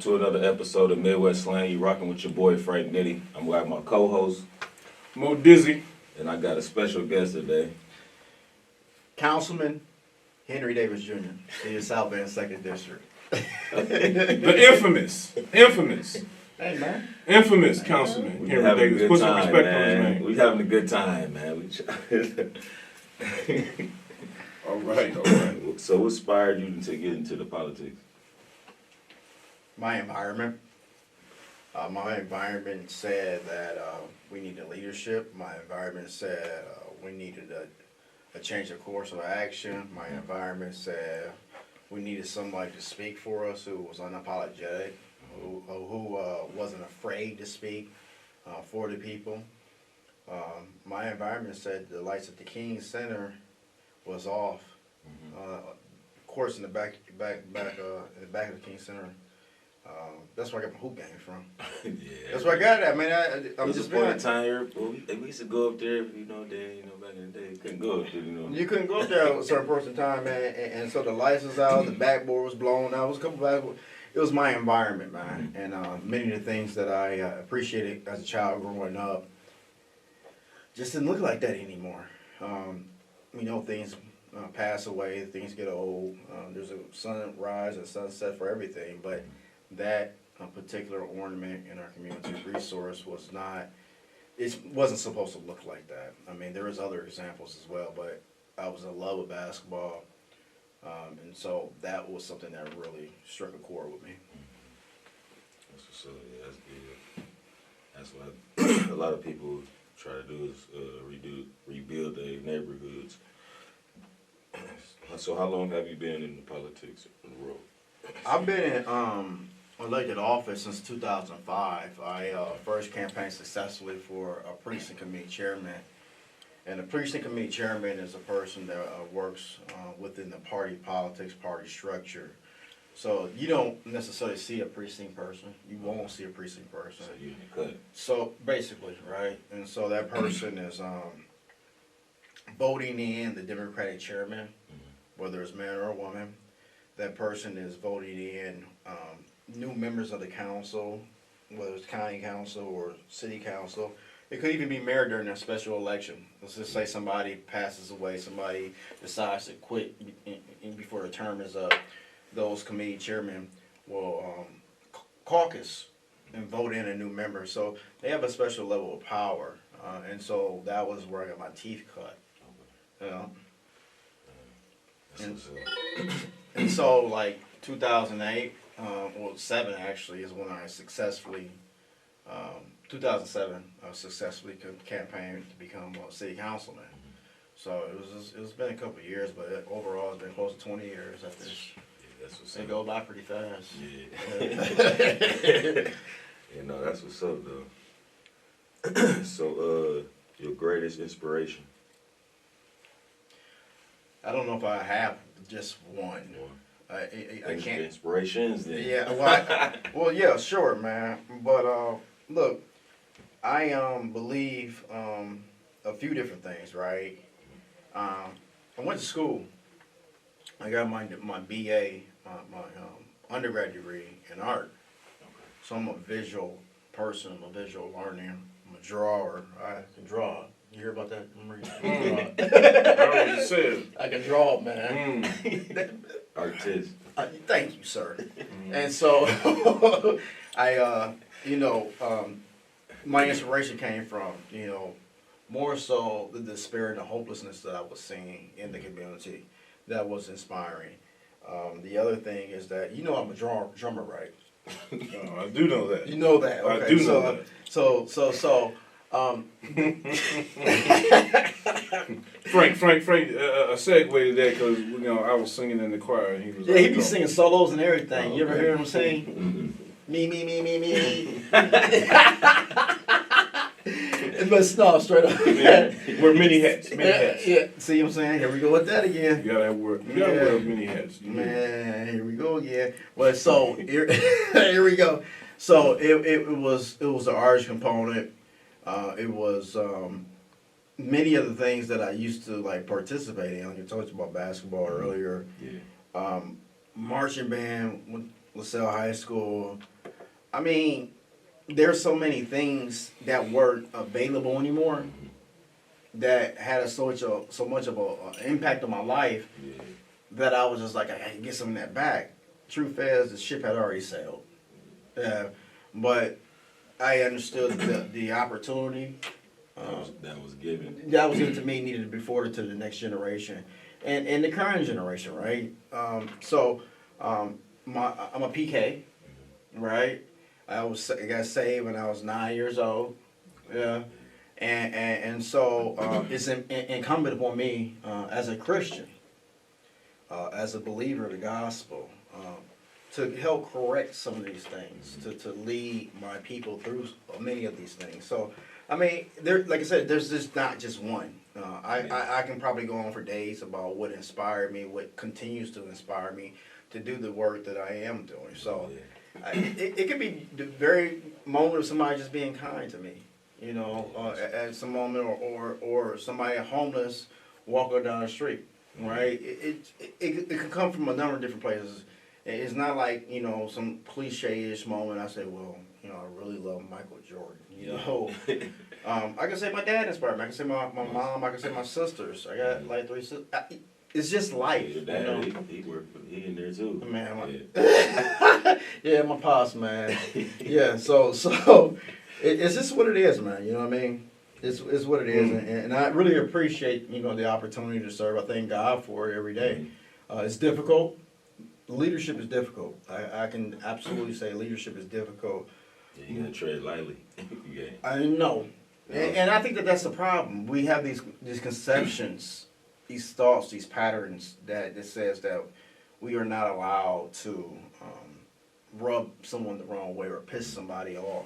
to another episode of Midwest Slang. You rocking with your boy Frank Nitty. I'm with my co-host Mo Dizzy, and I got a special guest today. Councilman Henry Davis Jr., in the South Bend 2nd District. the infamous Hey, man. Councilman We Henry having a Davis. good Put some time, respect on man. his name. We having a good time, man. All right. So what inspired you to get into the politics? My environment. My environment said that we needed leadership. My environment said we needed a change of course of action. My environment said we needed somebody to speak for us who was unapologetic, who wasn't afraid to speak for the people. My environment said the lights at the King Center was off. Of course, in the back of the King Center. That's where I got my hoop game from. Yeah. That's where I got it. I mean, I'm There's just a point in time here, we used to go up there, back in the day, couldn't go up there, You couldn't go up there at a certain point in time, man. And so the lights was out, the backboard was blown out. It was a couple backboard. It was my environment, man. And many of the things that I appreciated as a child growing up just didn't look like that anymore. Things pass away, things get old. There's a sunrise and sunset for everything, but that particular ornament in our community resource wasn't supposed to look like that. I mean, there was other examples as well, but I was in love with basketball, and so that was something that really struck a chord with me. That's what's up. Yeah, that's good. That's what a lot of people try to do is rebuild their neighborhoods. So how long have you been in the politics in the world? I've been in elected office since 2005. I first campaigned successfully for a precinct committee chairman. And the precinct committee chairman is a person that works within the party politics, party structure. So you don't necessarily see a precinct person. You won't see a precinct person. So you in the cut. So basically, right? And so that person is voting in the Democratic chairman, whether it's man or a woman. That person is voting in new members of the council, whether it's county council or city council. It could even be mayor during a special election. Let's just say somebody passes away, somebody decides to quit before the term is up. Those committee chairmen will caucus and vote in a new member. So they have a special level of power. And so that was where I got my teeth cut. And so like 2008, 7 actually is when I successfully, 2007, I successfully campaigned to become a city councilman. So it's been a couple of years, but overall it's been close to 20 years after this. Yeah, that's what's They up. go by pretty fast. Yeah. That's what's up though. So your greatest inspiration? I don't know if I have just one. I can't. Inspirations then. Yeah, well, yeah, sure, man. But look, I believe a few different things, right? I went to school. I got my BA, my undergrad degree in art. So I'm a visual person. I'm a visual learner. I'm a drawer. I can draw. You hear about that? I know what you said. I can draw, man. Artist. Thank you, sir. And so, my inspiration came from, more so the despair and the hopelessness that I was seeing in the community that was inspiring. The other thing is that, I'm a drummer, right? I do know that. You know that. Okay. I do know that. So, Frank, a segue to that because I was singing in the choir and he was. Yeah, he be singing solos and everything. You ever hear him sing? Me. But no, straight up. Wear many hats. Yeah, see what I'm saying? Here we go with that again. You gotta wear many hats. Man, here we go again. Well, so here we go. So it was the arts component. It was many of the things that I used to like participate in. Like I told you about basketball earlier. Yeah. Marching band with LaSalle High School. I mean, there's so many things that weren't available anymore that had so much of an impact on my life Yeah. that I was just like, I can get some of that back. Truth is, the ship had already sailed. But I understood the opportunity That was given. that was given to me needed to be forwarded to the next generation and the current generation, right? I'm a PK, right? I got saved when I was 9 years old, yeah, and so it's incumbent upon me as a Christian, as a believer of the gospel, to help correct some of these things, to lead my people through many of these things. So, I mean, like I said, there's just not just one. I can probably go on for days about what inspired me, what continues to inspire me to do the work that I am doing. So, it could be the very moment of somebody just being kind to me, you know, at some moment, or somebody homeless walking down the street, right? It can come from a number of different places. It's not like, you know, some cliche-ish moment. I say, well, you know, I really love Michael Jordan. You know, I can say my dad inspired me. I can say my mom. I can say my sisters. I got like 3 sisters. It's just life. Your dad, you know? he worked. He in there too. Man, yeah, my pops, man. Yeah, so it's just what it is, man. You know what I mean? It's what it is, and I really appreciate, you know, the opportunity to serve. I thank God for it every day. It's difficult. Leadership is difficult. I can absolutely say leadership is difficult. Yeah, you gotta tread lightly. Yeah. I know, and I think that's the problem. We have these conceptions, these thoughts, these patterns that says that we are not allowed to rub someone the wrong way or piss somebody off.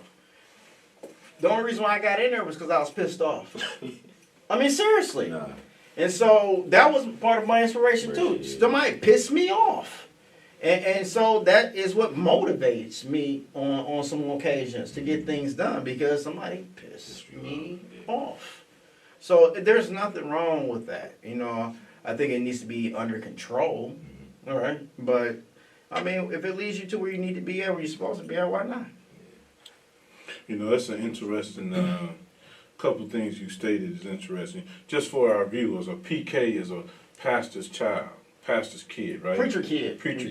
The only reason why I got in there was because I was pissed off. I mean, seriously. Nah. And so that was part of my inspiration too. Yeah. Somebody pissed me off. And so that is what motivates me on some occasions to get things done, because somebody pissed me off. So there's nothing wrong with that. You know, I think it needs to be under control. All right. But, I mean, if it leads you to where you need to be at, where you're supposed to be at, why not? You know, that's an interesting couple things you stated is interesting. Just for our viewers, a PK is a pastor's child. Pastor's kid, right? Preacher kid. Preacher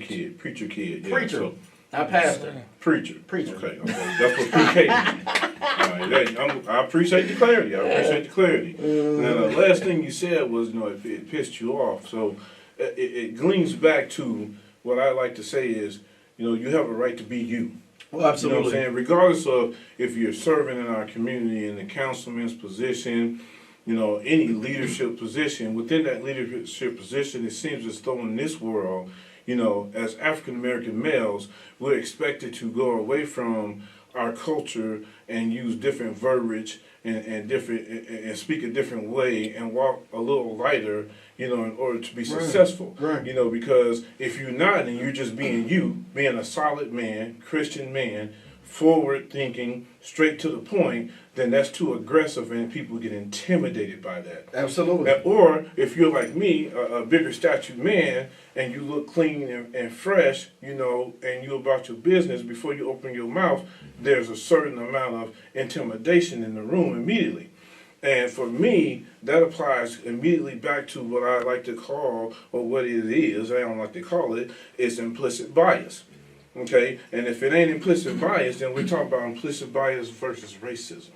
kid. Yeah. Preacher. So, Not pastor. Preacher. Preacher. Okay. That's what PK means. All right. I appreciate the clarity. Now, the last thing you said was, you know, it pissed you off. So it gleans back to what I like to say is, you know, you have a right to be you. Well, absolutely. You know what I'm saying? Regardless of if you're serving in our community in the councilman's position, you know, any leadership position, within that leadership position, it seems as though in this world, you know, as African American males, we're expected to go away from our culture and use different verbiage and different and speak a different way and walk a little lighter, you know, in order to be successful. Right. You know, because if you're not and you're just being you, being a solid man, Christian man, forward thinking, straight to the point, then that's too aggressive and people get intimidated by that. Absolutely. Or if you're like me, a bigger statured man, and you look clean and fresh, you know, and you're about your business, before you open your mouth, there's a certain amount of intimidation in the room immediately. And for me, that applies immediately back to what I like to call, or what it is, I don't like to call it, is implicit bias. Okay, and if it ain't implicit bias, then we're talking about implicit bias versus racism.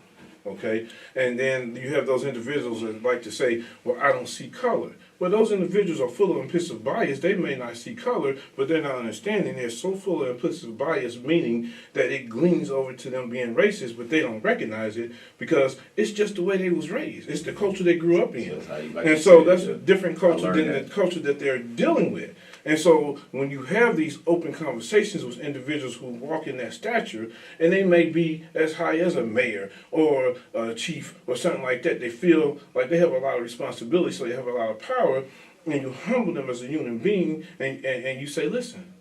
Okay, and then you have those individuals that like to say, well, I don't see color. Well, those individuals are full of implicit bias. They may not see color, but they're not understanding. They're so full of implicit bias, meaning that it gleans over to them being racist, but they don't recognize it because it's just the way they was raised. It's the culture they grew up in. And so that's a different culture than the culture that they're dealing with. And so when you have these open conversations with individuals who walk in that stature, and they may be as high as a mayor or a chief or something like that, they feel like they have a lot of responsibility, so they have a lot of power, and you humble them as a human being, and you say, listen,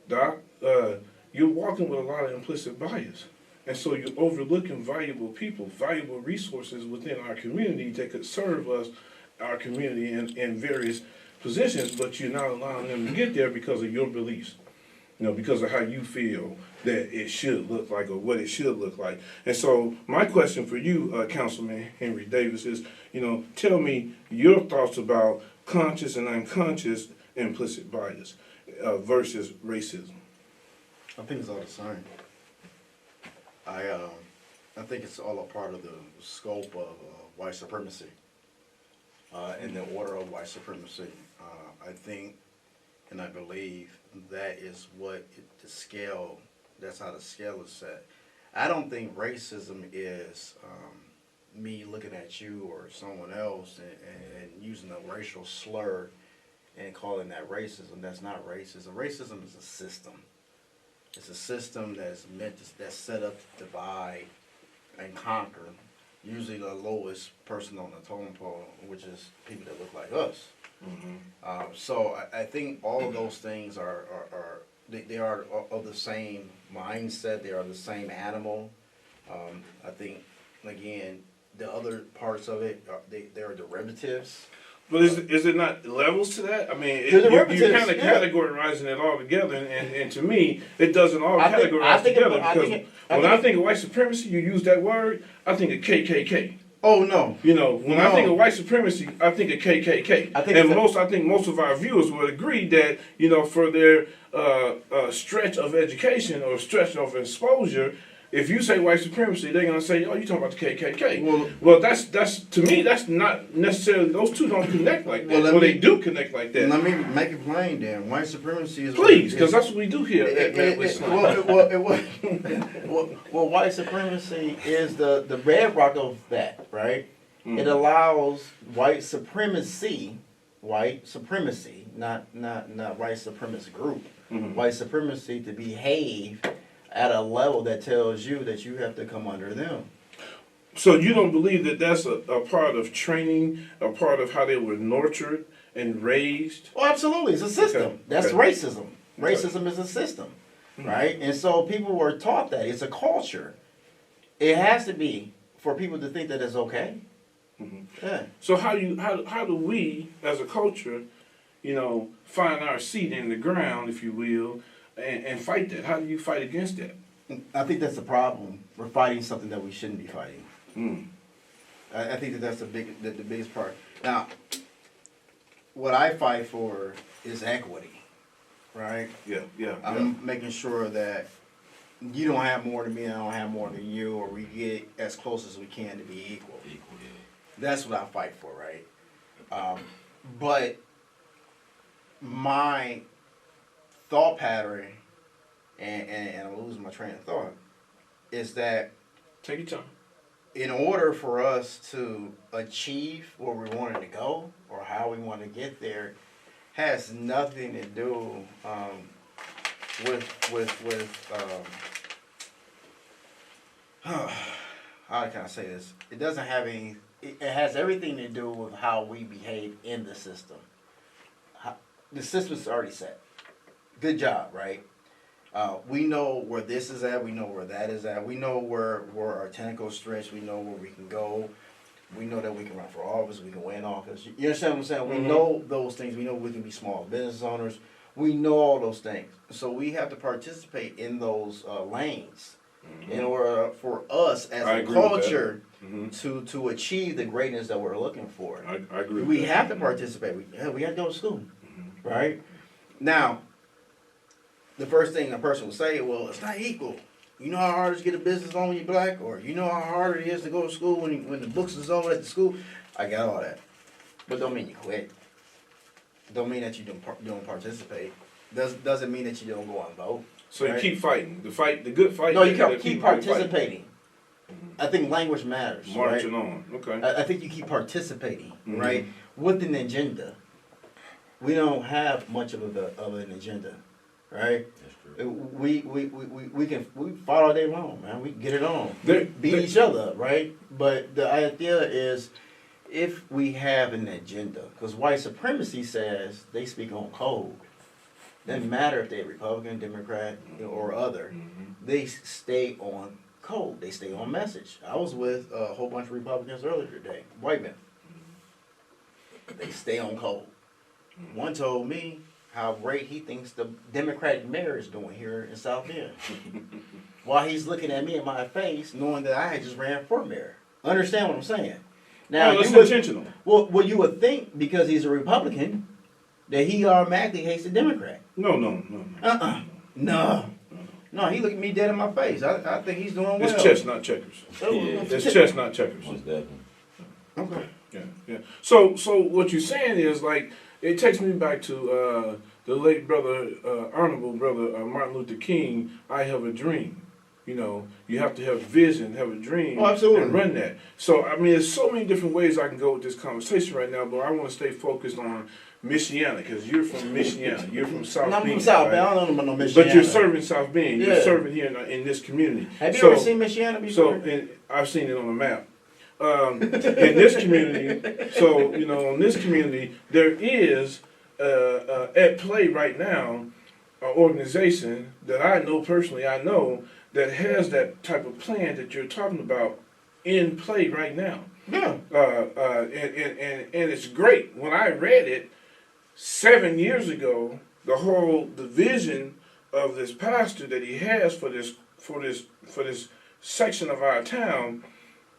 Doc, you're walking with a lot of implicit bias. And so you're overlooking valuable people, valuable resources within our community that could serve us, our community, in various positions, but you're not allowing them to get there because of your beliefs. you know, because of how you feel that it should look like or what it should look like. And so my question for you, Councilman Henry Davis, is, you know, tell me your thoughts about conscious and unconscious implicit bias versus racism. I think it's all the same. I think it's all a part of the scope of white supremacy and the order of white supremacy. I think and I believe that is what the scale, that's how the scale is set. I don't think racism is me looking at you or someone else and using a racial slur and calling that racism. That's not racism. Racism is a system. It's a system that's that's set up to divide and conquer, usually the lowest person on the totem pole, which is people that look like us. Mm-hmm. So I think all of those things are they are of the same mindset. They are the same animal. I think, again, the other parts of it, they are derivatives. But is it not levels to that? I mean, you're kind of categorizing it all together, and to me, it doesn't all categorize together. Because when I think of white supremacy, you use that word, I think of KKK. Oh no! You know, when I think of white supremacy, I think of KKK. I think most of our viewers would agree that, you know, for their stretch of education or stretch of exposure, if you say white supremacy, they're gonna say, "Oh, you talking about the KKK?" Well, that's to me, that's not necessarily. Those two don't connect like that. Well, they do connect like that. Let me make it plain, then. White supremacy is because that's what we do here. Well, white supremacy is the bedrock of that, right? Mm. It allows white supremacy, not white supremacist group, white supremacy to behave at a level that tells you that you have to come under them. So you don't believe that that's a part of training, a part of how they were nurtured and raised? Oh, absolutely. It's a system. Okay. That's racism. Racism is a system, right? And so people were taught that. It's a culture. It has to be for people to think that it's okay. Mm-hmm. Yeah. So how do we, as a culture, you know, find our seat in the ground, if you will, and fight that? How do you fight against that? I think that's the problem. We're fighting something that we shouldn't be fighting. Mm. I think that's the biggest part. Now, what I fight for is equity, right? Yeah. I'm making sure that you don't have more than me, and I don't have more than you, or we get as close as we can to be equal. That's what I fight for, right? But my thought pattern, and I'm losing my train of thought, is that take your time. In order for us to achieve where we wanted to go or how we want to get there, has nothing to do with how can I say this? It doesn't have any. It has everything to do with how we behave in the system. The system's already set. Good job, right? We know where this is at. We know where that is at. We know where our tentacles stretch. We know where we can go. We know that we can run for office. We can win office. You understand what I'm saying? Mm-hmm. We know those things. We know we can be small business owners. We know all those things. So we have to participate in those lanes in order for us as a culture to achieve the greatness that we're looking for. I agree. We have to participate. We have to go to school, right? Now, the first thing a person will say, well, it's not equal. You know how hard it is to get a business loan when you're black? Or you know how hard it is to go to school when the books is over at the school? I got all that. But don't mean you quit. Don't mean that you don't participate. Doesn't mean that you don't go out and vote. So right? You keep fighting. The good fight. No, you keep participating. I think language matters. Marching right? on. Okay. I think you keep participating, right? With an agenda. We don't have much of an agenda. Right, we fight all day long, man. We get it on, beat each other up, right? But the idea is, if we have an agenda, because white supremacy says they speak on code. Doesn't matter if they're Republican, Democrat, or other. They stay on code. They stay on message. I was with a whole bunch of Republicans earlier today, white men. They stay on code. One told me, how great he thinks the Democratic mayor is doing here in South Bend. While he's looking at me in my face, knowing that I had just ran for mayor. Understand what I'm saying? Now, That's intentional. Well, you would think because he's a Republican that he automatically hates the Democrat. No. No, he looked me dead in my face. I think he's doing well. It's chess, not checkers. It's chess, not checkers. Most definitely. Okay. Yeah. So what you're saying is like it takes me back to the late brother, honorable brother Martin Luther King. I have a dream. You know, you have to have vision, have a dream, and run that. So I mean, there's so many different ways I can go with this conversation right now, but I want to stay focused on Michiana because you're from Michiana. You're from South Bend. I'm from South Bend. Right? I don't know about no Michiana. But you're serving South Bend. You're Yeah. serving here in this community. Have you ever seen Michiana before? So and I've seen it on the map. In this community, so you know, in this community, there is at play right now an organization that I know personally. I know that has that type of plan that you're talking about in play right now. Yeah. And it's great. When I read it 7 years ago, the vision of this pastor that he has for this section of our town,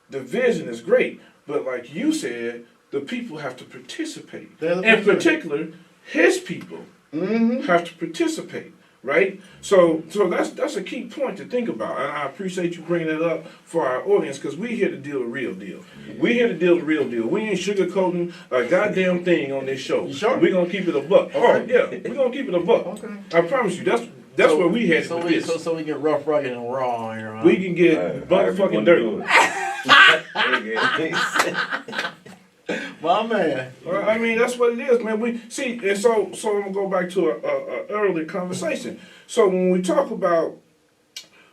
the vision is great. But like you said, the people have to participate. In particular, his people have to participate. Right? So that's a key point to think about. And I appreciate you bringing that up for our audience because we're here to deal the real deal. We're here to deal the real deal. We ain't sugarcoating a goddamn thing on this show. You sure? We're going to keep it a buck. Oh, yeah. We're going to keep it a buck. Okay. I promise you. That's where we headed with this. So we get rough, rugged, and raw here, huh? We can get motherfucking dirty. My man. Well, I mean, that's what it is, man. We see, and so I'm gonna go back to a earlier conversation. So when we talk about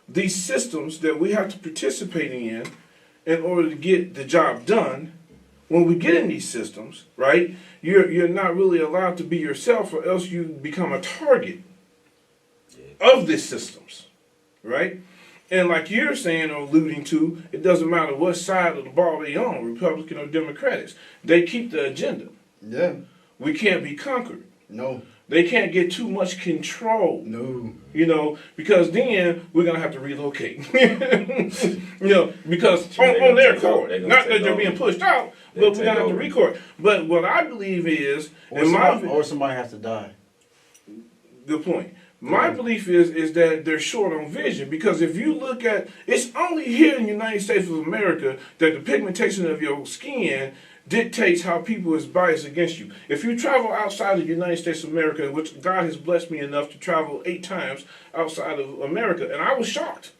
these systems that we have to participate in order to get the job done, when we get in these systems, right, you're not really allowed to be yourself, or else you become a target of these systems, right? And like you're saying or alluding to, it doesn't matter what side of the ball they on, Republican or Democrats. They keep the agenda. Yeah. We can't be conquered. No. They can't get too much control. No. You know, because then we're going to have to relocate. You know, because on their court. Not that they're being pushed out, but we're going to have to record. But what I believe is... Or somebody has to die. Good point. My belief is that they're short on vision because if you look at, it's only here in the United States of America that the pigmentation of your skin dictates how people is biased against you. If you travel outside of the United States of America, which God has blessed me enough to travel 8 times outside of America, and I was shocked.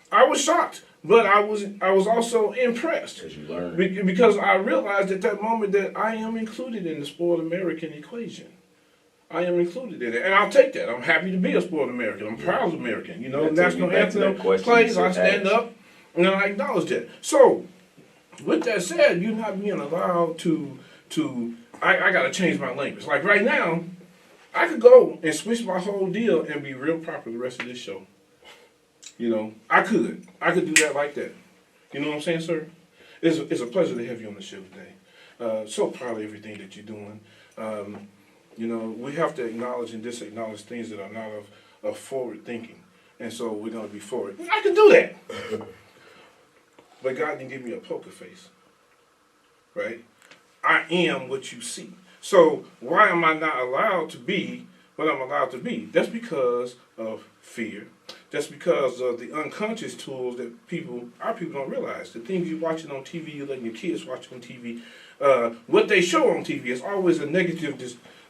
But I was also impressed because I realized at that moment that I am included in the spoiled American equation. I am included in it, and I'll take that. I'm happy to be a spoiled American. I'm proud American. You know, national anthem plays, I stand up, and I acknowledge that. So, with that said, you're not being allowed to I got to change my language. Like right now, I could go and switch my whole deal and be real proper the rest of this show. You know, I could do that like that. You know what I'm saying, sir? It's a pleasure to have you on the show today. So proud of everything that you're doing. You know, we have to acknowledge and disacknowledge things that are not of forward thinking. And so we're going to be forward. I can do that. But God didn't give me a poker face. Right? I am what you see. So why am I not allowed to be what I'm allowed to be? That's because of fear. That's because of the unconscious tools that our people don't realize. The things you're watching on TV, you're letting your kids watch on TV. What they show on TV is always a negative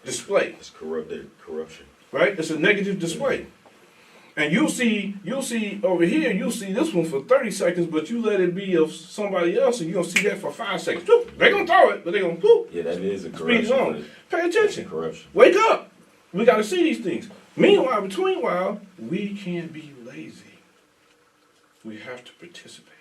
display. It's corruption. Right? It's a negative display. And you'll see over here, you'll see this one for 30 seconds, but you let it be of somebody else, and you're going to see that for 5 seconds. They're going to throw it, but they're going to Yeah, that is a speed corruption. on. Pay attention. Corruption. Wake up. We got to see these things. Meanwhile, we can't be lazy. We have to participate.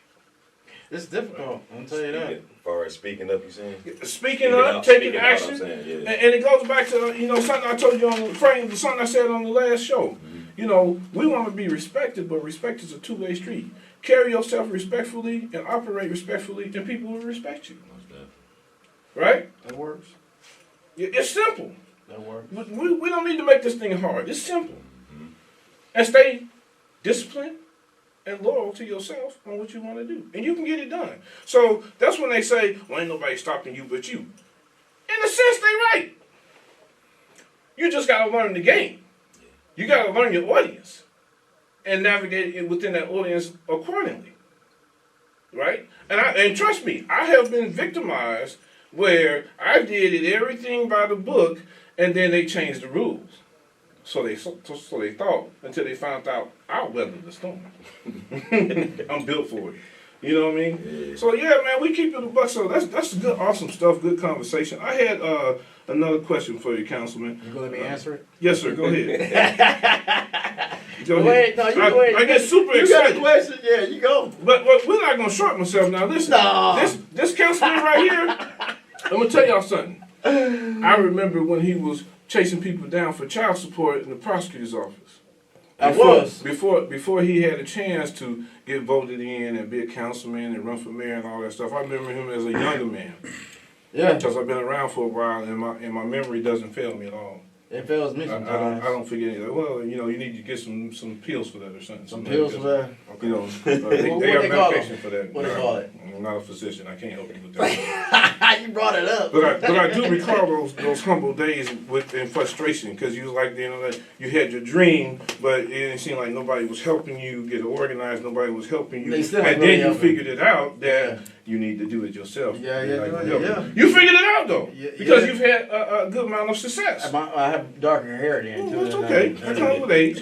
It's difficult, I'll tell you that. As far as speaking up, you saying? Speaking up, taking action, yeah. and it goes back to something I told you something I said on the last show. Mm-hmm. You know, we want to be respected, but respect is a two-way street. Carry yourself respectfully and operate respectfully, and people will respect you. Right? That works. It's simple. That works. We don't need to make this thing hard. It's simple. And stay disciplined and loyal to yourself on what you want to do. And you can get it done. So that's when they say, well, ain't nobody stopping you but you. In a sense, they right. You just got to learn the game. You got to learn your audience and navigate it within that audience accordingly. Right? And trust me, I have been victimized where I did everything by the book and then they changed the rules. So they thought until they found out I'll weather the storm. I'm built for it. You know what I mean? Yeah. So yeah, man, we keep it a buck. So that's good, awesome stuff. Good conversation. I had another question for you, Councilman. You gonna let me answer it? Yes, sir. Go ahead. Go ahead. Wait, no, you go ahead. I get super excited. You got a question? Yeah, you go. But we're not gonna short myself now. Listen, this councilman right here. I'm gonna tell y'all something. I remember when he was chasing people down for child support in the prosecutor's office. Before he had a chance to get voted in and be a councilman and run for mayor and all that stuff. I remember him as a younger man. Yeah. Because I've been around for a while and my memory doesn't fail me at all. It fails me sometimes. I don't forget anything. Well, you know, you need to get some pills for that or something. Some pills for that? Okay. You know, they got medication for that. What do they call it? I'm not a physician. I can't help you with that. You brought it up. But I do recall those humble days in frustration because you was like, you know, that you had your dream, but it didn't seem like nobody was helping you get organized. Nobody was helping you. And then you figured it out that you need to do it yourself. Yeah. You figured it out though, because you've had a good amount of success. I have darker hair then too. That's okay. That comes with age,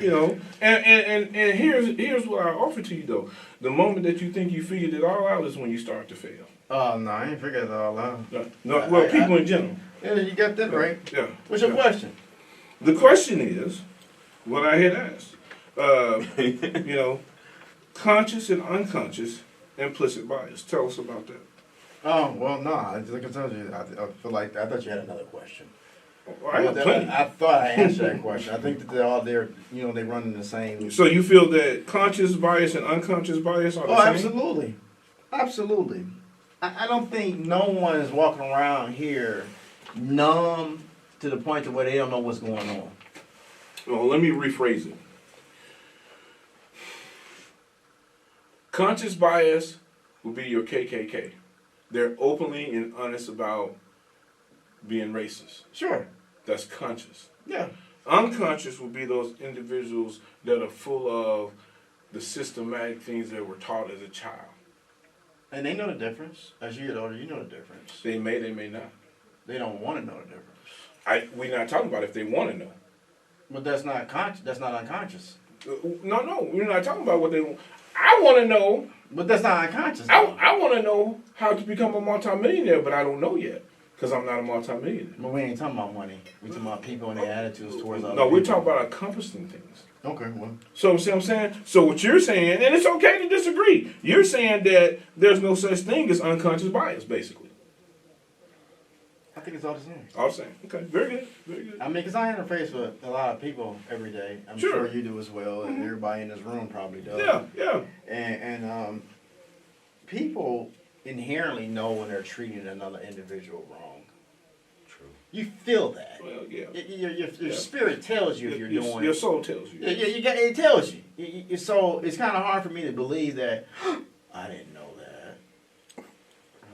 you know. And here's what I offer to you though: the moment that you think you figured it all out is when you start to fail. Oh no, I ain't figured it all out. No, well, people in general. Yeah, you got that right. Yeah. What's your question? The question is what I had asked. You know, conscious and unconscious implicit bias. Tell us about that. Oh well, no. Like I told you, I feel like I thought you had another question. Well, I thought I answered that question. I think that they're all there. You know, they run in the same. So you feel that conscious bias and unconscious bias are the same? Absolutely. I don't think no one is walking around here numb to the point to where they don't know what's going on. Well, let me rephrase it. Conscious bias will be your KKK. They're openly and honest about being racist. Sure. That's conscious. Yeah. Unconscious will be those individuals that are full of the systematic things that were taught as a child. And they know the difference. As you get older, you know the difference. They may not. They don't want to know the difference. We're not talking about if they want to know. But that's not conscious. That's not unconscious. No, we're not talking about what they want. I want to know. But that's not unconscious. I want to know how to become a multimillionaire, but I don't know yet because I'm not a multimillionaire. But we ain't talking about money. We're talking about people and their attitudes towards other people. No, we're talking about accomplishing things. Okay, well. So, see what I'm saying? So what you're saying, and it's okay to disagree, you're saying that there's no such thing as unconscious bias, basically. I think it's all the same. All the same. Okay, very good, very good. I mean, because I interface with a lot of people every day. I'm sure you do as well, and everybody in this room probably does. Yeah. And people inherently know when they're treating another individual wrong. You feel that. Well, yeah. Your spirit tells you if you're doing. Your soul tells you. Yeah, it tells you. So it's kind of hard for me to believe that. I didn't know that.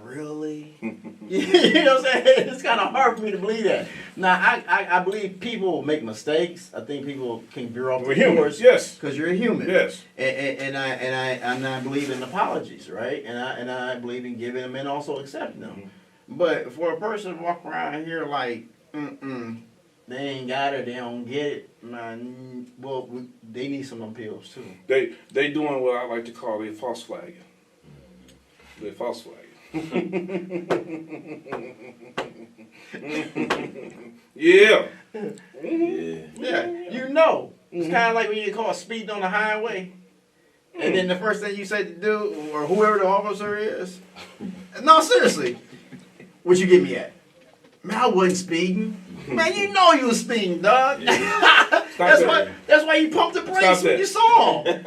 Really? You know what I'm saying? It's kind of hard for me to believe that. Now I believe people make mistakes. I think people can veer off the course. Yes. Because you're a human. Yes. And I believe in apologies, right? And I believe in giving them and also accepting them. Mm-hmm. But for a person to walk around here like, they ain't got it, they don't get it, man, well, they need some of them pills too. They doing what I like to call a false flagging. They false flagging. Yeah. You know. It's kind of like when you get caught speeding on the highway. And then the first thing you say to do, or whoever the officer is, no, seriously. What you get me at? Man, I wasn't speeding. Man, you know you was speeding, dog. That's why you pumped the brakes when you saw him.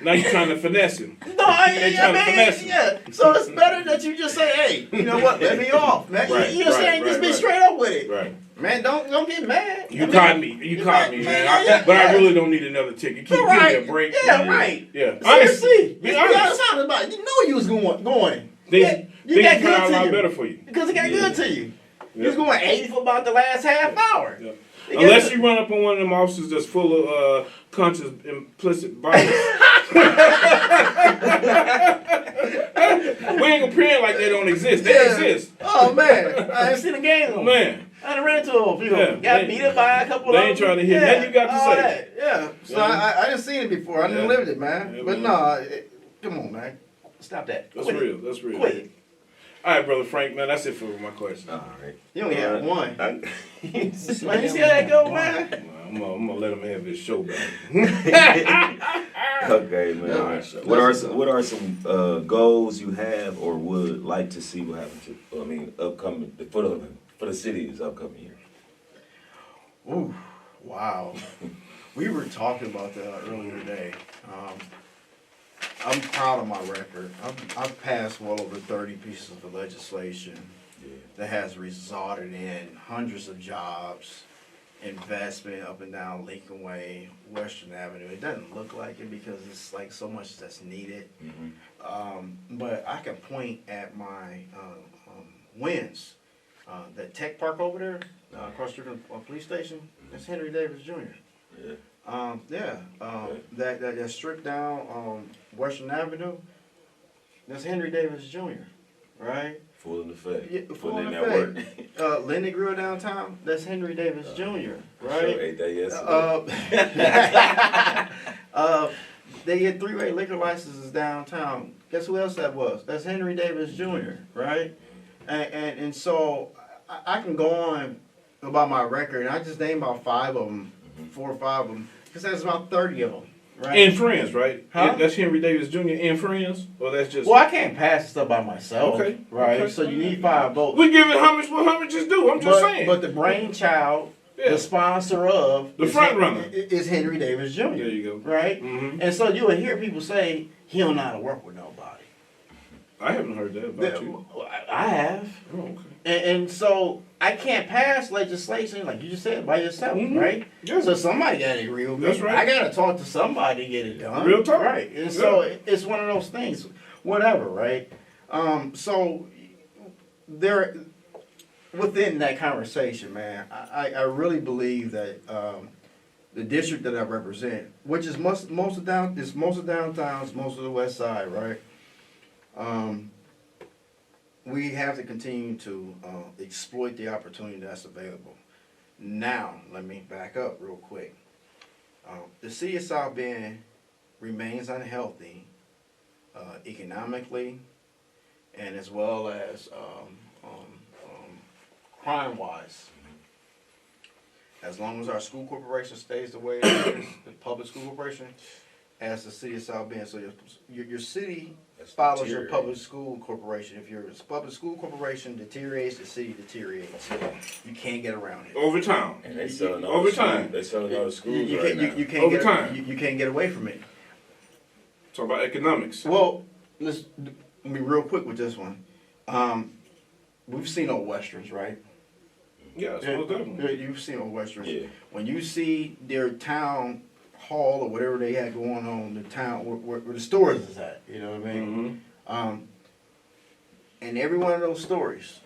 Now you trying to finesse him. No, yeah. So it's better that you just say, hey, you know what? Let me off, man. Right, you know what I'm saying? Just be straight up with it. Right. Man, don't get mad. You caught me, man. But I really don't need another ticket. Keep giving me a break. Yeah, right. Yeah. Seriously. Be honest. About it. You know you was going. Things got turn out good a lot to better you. for you. Because it got good to you. Yeah. You was going 80 for about the last half hour. Yeah. Unless you run up on one of them officers that's full of conscious implicit bias. We ain't gonna pretend like they don't exist. They exist. Oh man, I ain't seen a game. Man. I done ran into a few. Yeah, got beat up by a couple of them. They ain't trying to hit. Nothing you got to say. That. Yeah. So I didn't see it before. I didn't live it, man. Yeah, but man. no, come on, man. Stop that. That's Quit real. it. That's real. Quit it. All right, brother Frank, man. That's it for my question. All right. You only have one. Man, Man, you see how that go, man? I'm gonna let him have his show back. Okay, man. All right. What are some goals you have or would like to see what happen to? I mean, upcoming for the city's upcoming year. Ooh, wow. We were talking about that earlier today. I'm proud of my record. I've passed well over 30 pieces of legislation that has resulted in hundreds of jobs, investment up and down Lincoln Way, Western Avenue. It doesn't look like it because it's like so much that's needed. But I can point at my wins. That tech park over there, across the street from the police station, that's Henry Davis Jr. That strip down Western Avenue, that's Henry Davis Jr. Right? Full in effect. Yeah, Putting in that work. Lindy Grill downtown, that's Henry Davis Jr. Right? Sure ate that yesterday. They get 3-way liquor licenses downtown. Guess who else that was? That's Henry Davis Jr. Right? And so I can go on about my record, and I just named about 5 of them, 4 or 5 of them, because there's about 30 of them. Right? And friends, right? Huh? That's Henry Davis Jr. and friends, or that's just. Well, I can't pass stuff by myself. Okay. Right. Okay. So you need 5 votes. We give it homage what homage is due. I'm just saying. But the brainchild, the sponsor of the front runner is Henry Davis Jr. There you go. Right. Mm-hmm. And so you will hear people say he don't know how to work with nobody. I haven't heard that about you. I have. Oh, okay. And so I can't pass legislation like you just said by yourself, right? Yeah. So somebody got to agree with me. That's right. I got to talk to somebody to get it done. Real talk. Right. And so it's one of those things, whatever, right? So there, within that conversation, man, I really believe that the district that I represent, which is most of downtowns, most of the west side, right? We have to continue to exploit the opportunity that's available. Now, let me back up real quick. The city of South Bend remains unhealthy economically and as well as crime-wise. As long as our school corporation stays the way it is, the public school corporation, as the city of South Bend. So your city follows your public school corporation. If your public school corporation deteriorates, the city deteriorates. You can't get around it. Over time. And they selling all Over the time. schools. They selling all the schools You right can't, now. you can't Over get time. You can't get away from it. Talk about economics. Well, let me real quick with this one. We've seen old westerns, right? Yeah, it's most definitely. You've seen old westerns. Yeah. When you see their town hall or whatever they had going on, the town where the stores is at, you know what I mean? Mm-hmm. And every one of those stories,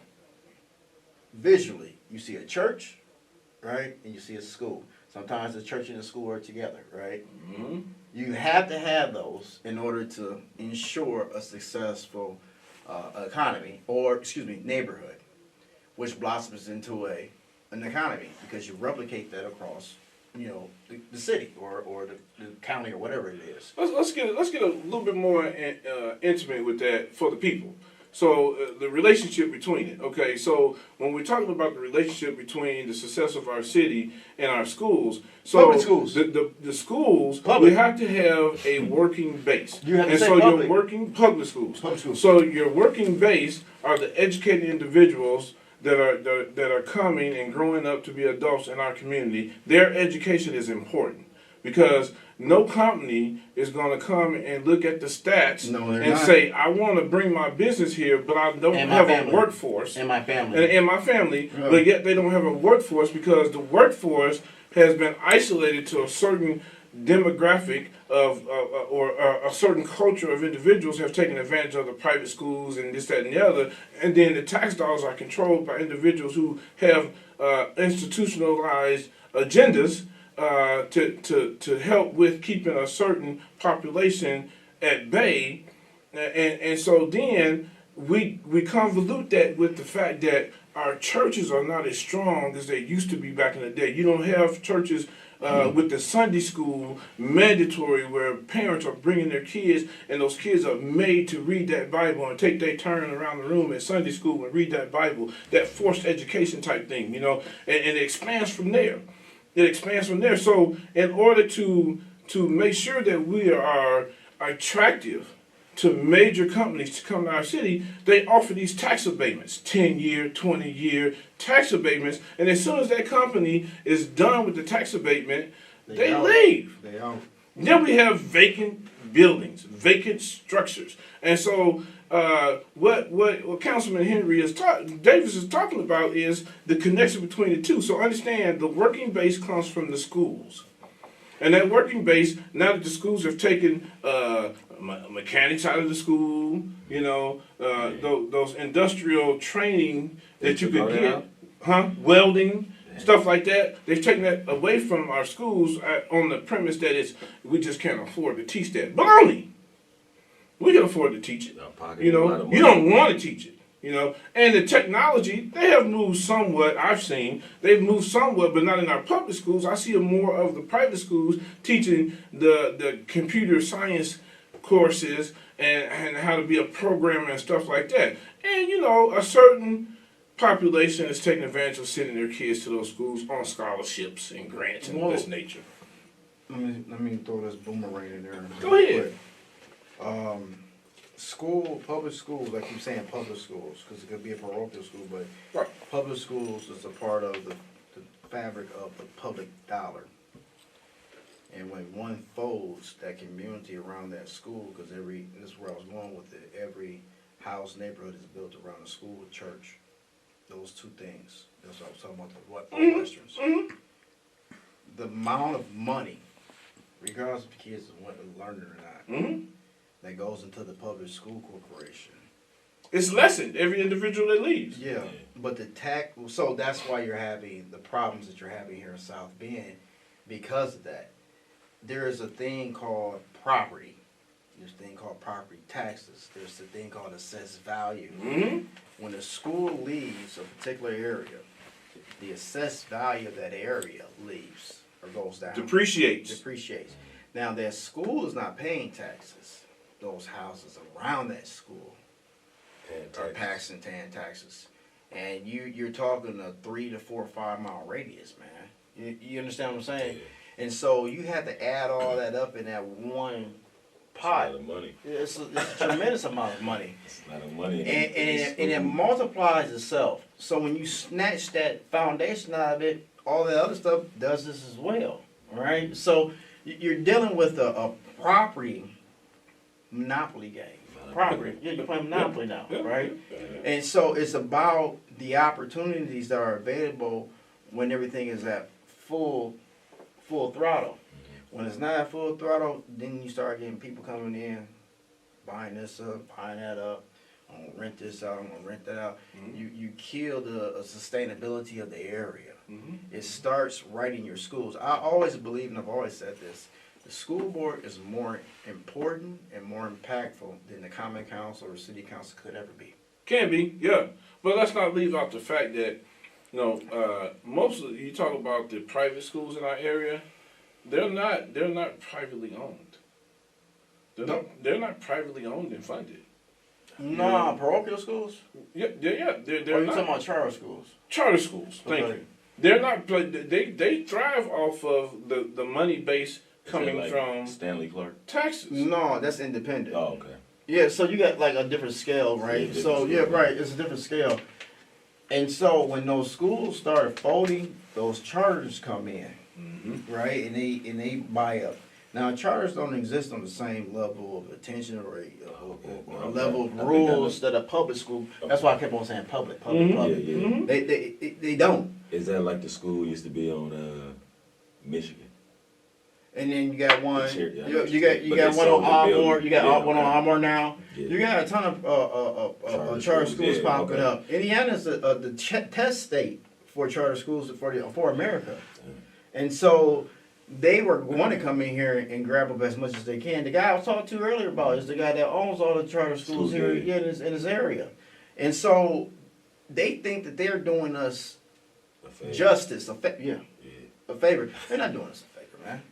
visually, you see a church, right, and you see a school. Sometimes the church and the school are together, right? Mm-hmm. You have to have those in order to ensure a successful economy, or neighborhood, which blossoms into an economy because you replicate that across, the city or the county or whatever it is. Let's get a little bit more intimate with that for the people. So the relationship between it. Okay, so when we're talking about the relationship between the success of our city and our schools, so Public schools. the schools, Public. we have to have a working base. You have to and say so public. your working public schools. Public schools. So your working base are the educated individuals that are coming and growing up to be adults in our community, their education is important because no company is going to come and look at the stats and say, I want to bring my business here, but I don't have a workforce. And my family. And my family, but yet they don't have a workforce because the workforce has been isolated to a certain demographic or a certain culture of individuals have taken advantage of the private schools and this, that, and the other, and then the tax dollars are controlled by individuals who have institutionalized agendas to help with keeping a certain population at bay, and so then we convolute that with the fact that our churches are not as strong as they used to be back in the day. You don't have churches with the Sunday school mandatory where parents are bringing their kids and those kids are made to read that Bible and take their turn around the room at Sunday school and read that Bible, that forced education type thing, and it expands from there. It expands from there. So in order to make sure that we are attractive to major companies to come to our city, they offer these tax abatements, 10-year, 20-year tax abatements, and as soon as that company is done with the tax abatement, they leave. They out. Then we have vacant buildings, vacant structures. And so what Councilman Henry Davis is talking about is the connection between the two. So understand the working base comes from the schools. And that working base, now that the schools have taken mechanics out of the school, those industrial training that you could get, welding, stuff like that, they've taken that away from our schools on the premise that we just can't afford to teach that. Baloney! We can afford to teach it. You don't want to teach it. And the technology, they have moved somewhat, I've seen. They've moved somewhat, but not in our public schools. I see more of the private schools teaching the computer science courses and how to be a programmer and stuff like that. And, a certain population is taking advantage of sending their kids to those schools on scholarships and grants and of this nature. Let me throw this boomerang in there. Go ahead. Public schools, like you're saying, public schools, because it could be a parochial school, but Right. public schools is a part of the fabric of the public dollar. And when one folds that community around that school, because this is where I was going with it, every house, neighborhood is built around a school, a church. Those two things. That's what I was talking about, the Westerns. Mm-hmm. The amount of money, regardless if the kids want to learn it or not, Mm-hmm. that goes into the public school corporation. It's lessened every individual that leaves. Yeah, but so that's why you're having the problems that you're having here in South Bend because of that. There is a thing called property. There's a thing called property taxes. There's a thing called assessed value. Mm-hmm. When a school leaves a particular area, the assessed value of that area leaves or goes down. Depreciates. Now that school is not paying taxes. Those houses around that school are paying taxes. And you're talking a 3 to 4 or 5 mile radius, man. You understand what I'm saying? Yeah. And so you have to add all that up in that one pot. It's a lot of money. It's a tremendous amount of money. It's a lot of money. And it multiplies itself. So when you snatch that foundation out of it, all the other stuff does this as well. Right? So you're dealing with a property monopoly game. Property. Yeah, you're playing Monopoly now, right? And so it's about the opportunities that are available when everything is at full throttle. When it's not at full throttle, then you start getting people coming in, buying this up, buying that up. I'm gonna rent this out. I'm gonna rent that out. Mm-hmm. You kill the sustainability of the area. Mm-hmm. It starts right in your schools. I always believe, and I've always said this. The school board is more important and more impactful than the common council or city council could ever be. Can be, yeah. But let's not leave out the fact that, you talk about the private schools in our area, they're not privately owned. They're not privately owned and funded. No, parochial schools? Yeah. They're you talking about charter schools? Charter schools, thank you. They're not, they thrive off of the money base coming from Stanley Clark taxes. No, that's independent. Oh, okay. Yeah, so you got like a different scale, right? It's a different scale. And so when those schools started folding, those charters come in, right? And they buy up. Now charters don't exist on the same level of attention or a level of rules that a public school. That's why I kept on saying public. Yeah. They don't. Is that like the school used to be on Michigan? And then you got one. Sure, yeah, You but got they one on sold the Armour. building. You got Yeah, one on Armour now. Yeah. You got a ton of charter schools yeah, popping okay. up. Indiana's the test state for charter schools for America, and so they were going to come in here and grab up as much as they can. The guy I was talking to earlier about is the guy that owns all the charter schools here in his area, and so they think that they're doing us justice, a favor. They're not doing us a favor, man.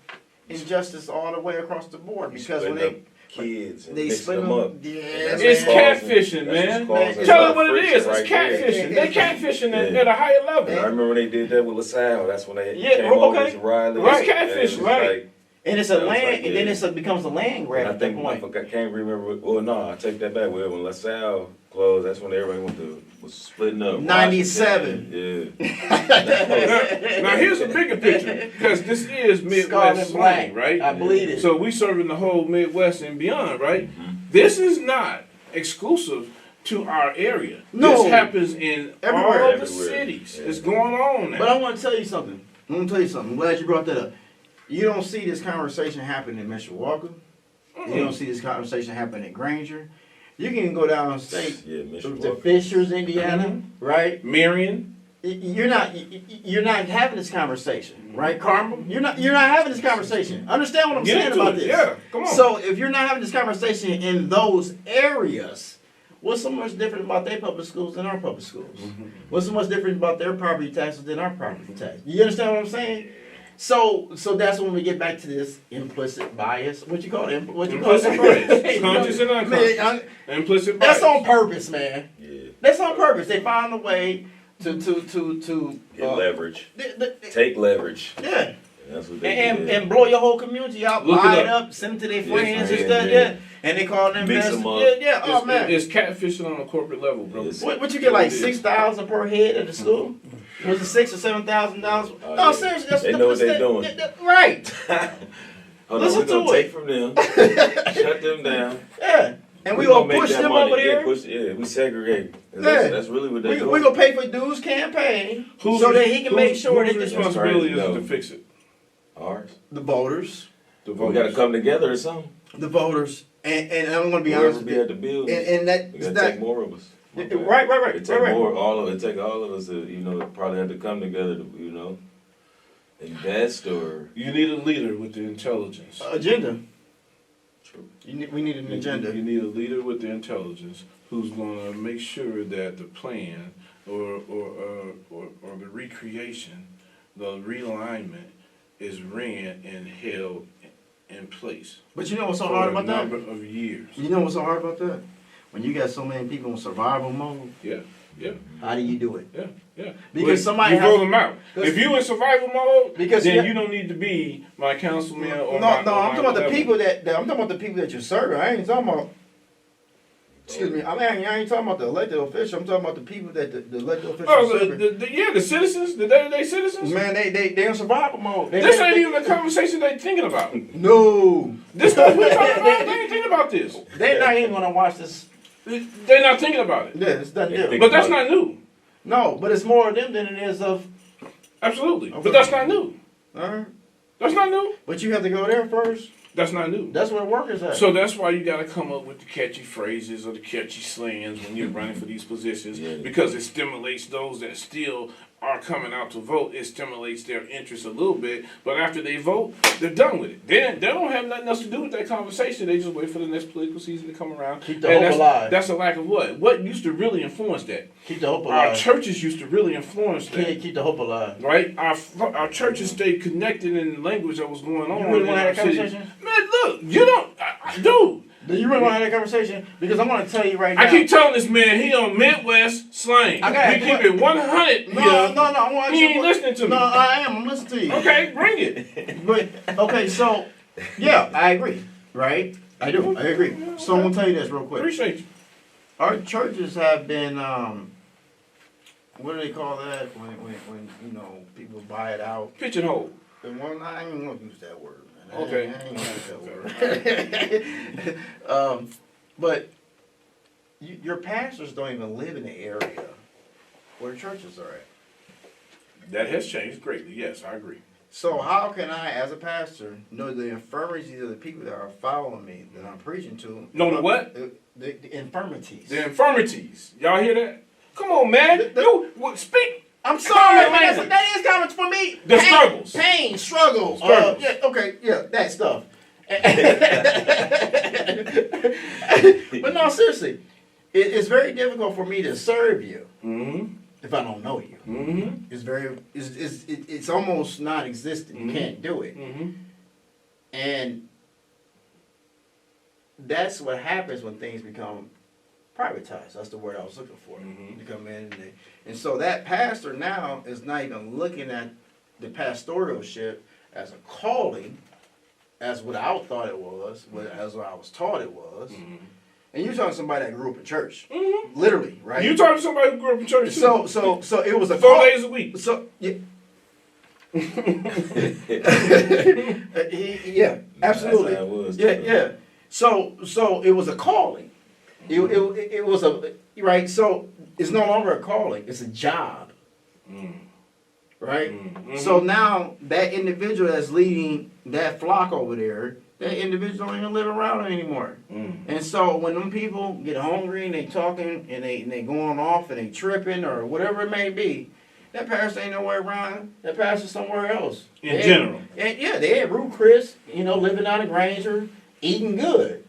Injustice all the way across the board because when they kids and they mixing split them up. Yeah, It's man. catfishing, man. That's Tell them what it is. right It's catfishing. there. They catfishing at a higher level. And I remember when they did that with LaSalle. That's when they Yeah, came over okay. to Riley. Right. And it was Catfish, right. like- And it's a That was land, like, and then yeah. it becomes a land grab and I at that think point. I can't remember. Well, no, I take that back. Well, when LaSalle closed, that's when everybody was splitting up. 97. Yeah. Now here's a bigger picture because this is Scarlet Midwest Black, slang, right? I believe it. So we serving the whole Midwest and beyond, right? This is not exclusive to our area. No. This happens in Everywhere. all the Everywhere. cities. Yeah. It's going on now. But I want to tell you something. I'm glad you brought that up. You don't see this conversation happen in Mishawaka. You don't see this conversation happen in Granger. You can go down state Yeah, to Michigan. Fishers, Indiana, right? Marion. You're not having this conversation, right, Carmel? You're not having this conversation. Understand what I'm Get saying into about it. this? Yeah, come on. So if you're not having this conversation in those areas, what's so much different about their public schools than our public schools? What's so much different about their property taxes than our property tax? You understand what I'm saying? So that's when we get back to this implicit bias. What you call it? What you call Implicit bias. Conscious and unconscious. Man, Implicit bias. that's on purpose, man. Yeah. That's on purpose. They found a way to Get leverage. th- Take leverage. yeah. And that's what they did. And blow your whole community out, Look buy it it up. up, send it to their Yeah, friends and friends, stuff, yeah. yeah. And they call them Mix investors. 'em up. Yeah, oh It's, man. it's catfishing on a corporate level, bro. Yes. What you get like It is. 6,000 per head at the school? Was it $6,000 or $7,000? Oh, No, yeah. seriously, that's They know what they doing. Right. Hold on, Listen we're gonna to it. take from them, shut them down. Yeah. And we gonna gonna make push that them money. over there. We segregate. Yeah. That's really what they're We doing. gonna pay for dude's campaign so that he can make sure whose that responsibility is That's it crazy, to fix it? Ours. the voters, The We gotta come together or something. and I'm gonna be Whoever honest with be you. at the bills. And that, We gotta that take more of us. right. It take more. It take all of us to probably have to come together to invest or. You need a leader with the intelligence. agenda. True. We need an agenda. You need a leader with the intelligence who's going to make sure that the plan or the recreation, the realignment is ran and held in place But you know what's so for hard a about that? number of years. You know what's so hard about that? When you got so many people in survival mode, Yeah. how do you do it? Yeah. Because But somebody you has- roll them out. Because- If you in survival mode, Because then you- you don't need to be my councilman or No, my, I'm talking about the whatever. people I'm talking about the people that you're serving. I ain't talking about. Excuse me. I ain't talking about the elected official. I'm talking about the people that the elected officials Oh, are serving. the citizens, the day-to-day citizens. Man, they in survival mode. This ain't even a conversation they thinking about. No, This stuff we're talking about, they ain't thinking about this. they're not even gonna watch this. They're not thinking about it. Yeah, it's done They deal. think- But that's not new. No, but it's more of them than it is of. Absolutely. Okay. But that's not new. All right. That's not new. But you have to go there first. That's not new. That's where workers at. So that's why you got to come up with the catchy phrases or the catchy slangs when you're running for these positions, Yeah. because it stimulates those that still are coming out to vote. It stimulates their interest a little bit, but after they vote, they're done with it. They don't have nothing else to do with that conversation. They just wait for the next political season to come around. Keep the And hope that's, alive. That's a lack of what? What used to really influence that? Keep the hope Our alive. churches used to really influence that. Keep the hope alive. Right? Our churches stayed connected in the language that was going on. You really in want to our have that city. conversation? Man, look, you don't, dude. Do you really want to have that conversation? Because I'm going to tell you right now. I keep telling this man he on Midwest slang. I got we it. keep it 100. No, here. no, I want He you. ain't listening to me. No, I am. I'm listening to you. Okay, bring it. But okay, so yeah, I agree. Right? I do. I agree. So I'm gonna tell you this real quick. Appreciate you. Our churches have been what do they call that when you know people buy it out? Pigeonhole. And one, I ain't gonna use that word, man. Okay. I ain't gonna use that word. But your pastors don't even live in the area where the churches are at. That has changed greatly. Yes, I agree. So how can I, as a pastor, know the infirmities of the people that are following me, that I'm preaching to? Know the what? The infirmities. The infirmities. Y'all hear that? Come on, man. Speak. I'm sorry, Common man. language. That is common for me. The struggles. Pain, struggles. Struggles. Yeah, okay, yeah, that stuff. But no, seriously, it's very difficult for me to serve you if I don't know you. It's almost non-existent. You can't do it. And that's what happens when things become privatized. That's the word I was looking for. To come in and so that pastor now is not even looking at the pastoralship as a calling, as what I thought it was, as what I was taught it was. And you're talking to somebody that grew up in church, literally, right? You talking to somebody who grew up in church too. So it was a 4 days a week. So yeah. Yeah, absolutely. That's how it was. Yeah. So it was a calling. It was a right. So it's no longer a calling; it's a job. Right. So now that individual that's leading that flock over there, that individual don't even live around anymore. And so when them people get hungry and they talking and they going off and they tripping or whatever it may be, that pastor ain't nowhere around. That pastor's somewhere else. In general. And yeah, they had Ruth Chris, living out of Granger, eating good.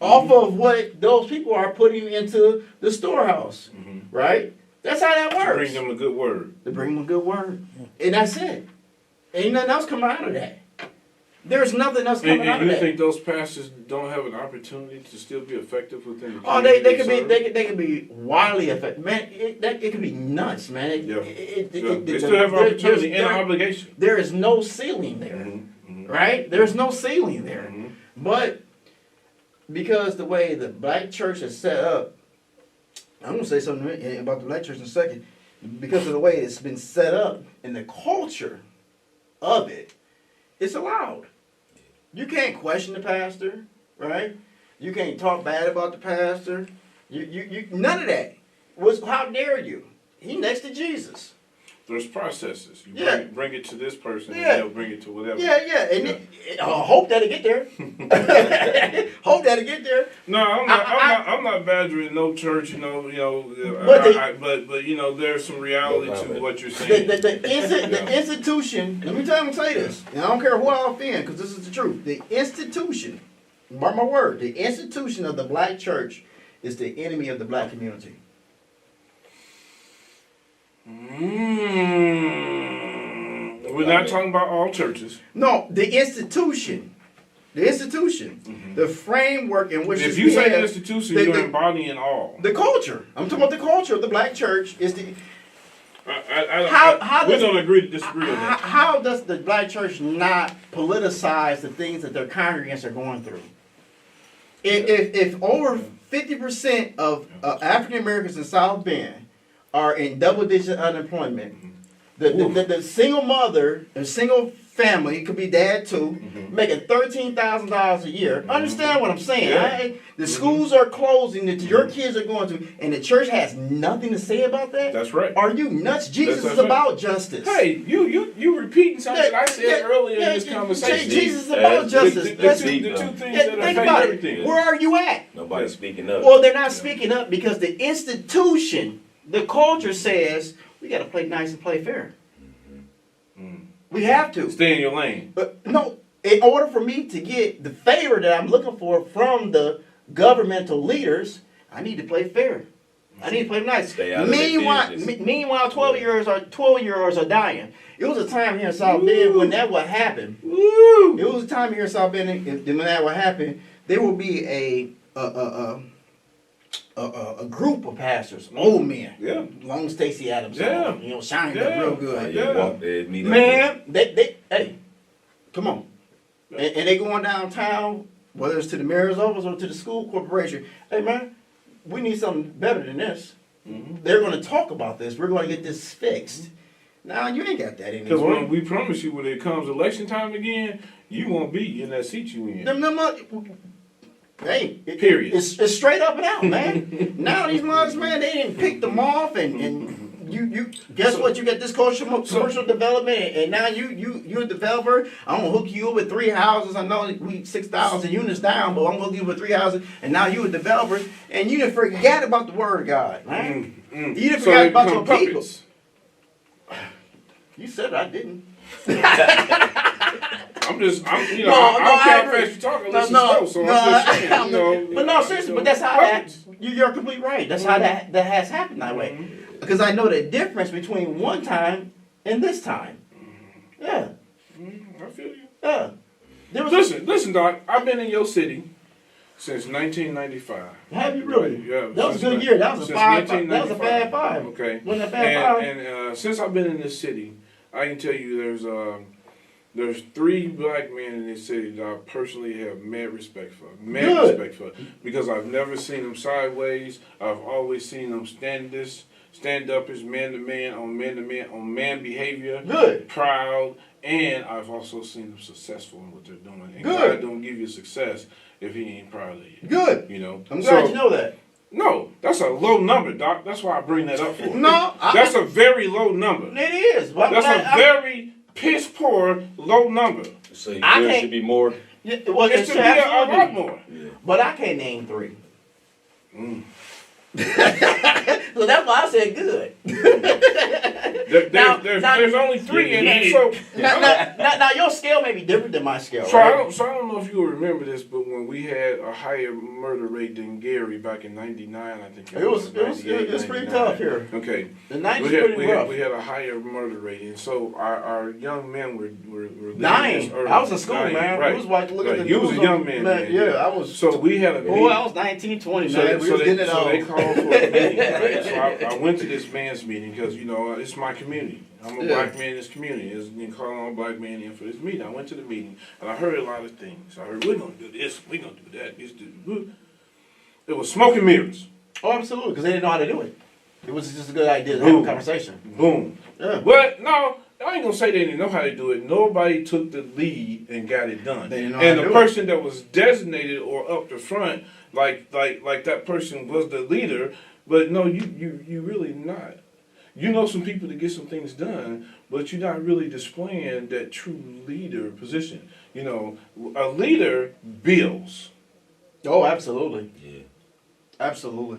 Off of what those people are putting into the storehouse. Right? That's how that works. To bring them a good word. To bring them a good word. And that's it. Ain't nothing else coming out of that. There's nothing else coming out of And that. you think those pastors don't have an opportunity to still be effective within the Oh, community they could be serve? they could be wildly effective. Man, it could be nuts, man. They still have opportunity and obligation. There is no ceiling there, right? There's no ceiling there. But because the way the black church is set up, I'm going to say something about the black church in a second. Because of the way it's been set up and the culture of it, it's allowed. You can't question the pastor, right? You can't talk bad about the pastor. You none of that. How dare you? He next to Jesus. There's processes. You bring it to this person, and they'll bring it to whatever. Yeah. And I hope that'll get there. Hope that'll get there. No, I'm not badgering no church, but there's some reality to what you're saying. The institution. Let me tell you this. And I don't care who I offend, because this is the truth. The institution, mark my word, the institution of the black church is the enemy of the black community. We're not talking about all churches. No, the institution. The framework in which if you say the institution, you're embodying all. The culture. I'm talking about the culture of the black church is the. We don't agree to disagree on that. How does the black church not politicize the things that their congregants are going through? If over 50% of African Americans in South Bend are in double-digit unemployment, the single mother, a single family, it could be dad too, making $13,000 a year. Understand what I'm saying? Right? The schools are closing that your kids are going to, and the church has nothing to say about that? That's right. Are you nuts? Jesus is about justice. Hey, you repeating something I said earlier in this conversation. Jesus is about justice. The two things that think affect about everything. it. Where are you at? Nobody's speaking up. Well, they're not speaking up because the institution, the culture says, we got to play nice and play fair. We have to. Stay in your lane. But no, in order for me to get the favor that I'm looking for from the governmental leaders, I need to play fair. I need to play nice. Meanwhile, 12-year-olds are dying. It was a time here in South Bend when that would happen. It was a time here in South Bend when that would happen. There will be a group of pastors, old men, long Stacey Adams, shining up real good. Man, they hey, come on, and they going downtown, whether it's to the mayor's office or to the school corporation. Hey man, we need something better than this. they're going to talk about this. We're going to get this fixed. Now you ain't got that Because anymore. when we promise you when it comes election time again, you won't be in that seat you in. Hey, Period. It's straight up and out, man. Now these mothers, man, they didn't pick them off, and you guess what? You get this commercial development, and now you a developer. I'm gonna hook you up with 3 houses. I know we 6,000 units down, but I'm gonna hook you up with 3 houses, and now you a developer, and you didn't forget about the word of God, man. You didn't forget about your people. You said I didn't. I'm I can't fast you talking unless it's slow, so I'm just saying, But no, seriously, but that's how you're completely right. That's how that has happened that way. Because I know the difference between one time and this time. Yeah. I feel you. Yeah. Listen, Doc, I've been in your city since 1995. Have you really? Yeah. That was a good year. That was a 5. That was a bad 5. Okay. Wasn't a bad 5. And since I've been in this city, I can tell you there's 3 black men in this city that I personally have mad respect for. Respect for. Because I've never seen them sideways. I've always seen them stand up as man to man on man behavior. Good. Proud. And I've also seen them successful in what they're doing. And Good. God don't give you success if he ain't proud of you. Good. You know? I'm glad you know that. No, that's a low number, Doc. That's why I bring that up for you. No. That's a very low number. It is. That's a very piss poor low number. So there should be more. Yeah, well, It should be a lot more. Yeah. But I can't name 3. So that's why I said good. There's only 3 in it. So Now your scale may be different than my scale. So right? I don't know if you will remember this, but when we had a higher murder rate than Gary back in '99, I think It was pretty tough here. Okay. The 90s pretty rough. We had a higher murder rate, and so our young men were dying. I was in school, man. Right. We was watching, looking at the You was news a young man. Yeah, I was. So we had a Boy, I was 19, 20, man. So they all. called for a meeting, right? So I went to this man's meeting because, it's my community. I'm a black man in this community. It's calling all black men in for this meeting. I went to the meeting, and I heard a lot of things. I heard, we're going to do this, we're going to do that. It was smoke and mirrors. Oh, absolutely, because they didn't know how to do it. It was just a good idea to have a conversation. Boom. Yeah. But, no, I ain't going to say they didn't know how to do it. Nobody took the lead and got it done. They didn't know and how to the do person that was designated or up the front, like that person was the leader, but no, you really not. You know some people to get some things done, but you're not really displaying that true leader position. A leader builds. Oh, absolutely. Yeah. Absolutely.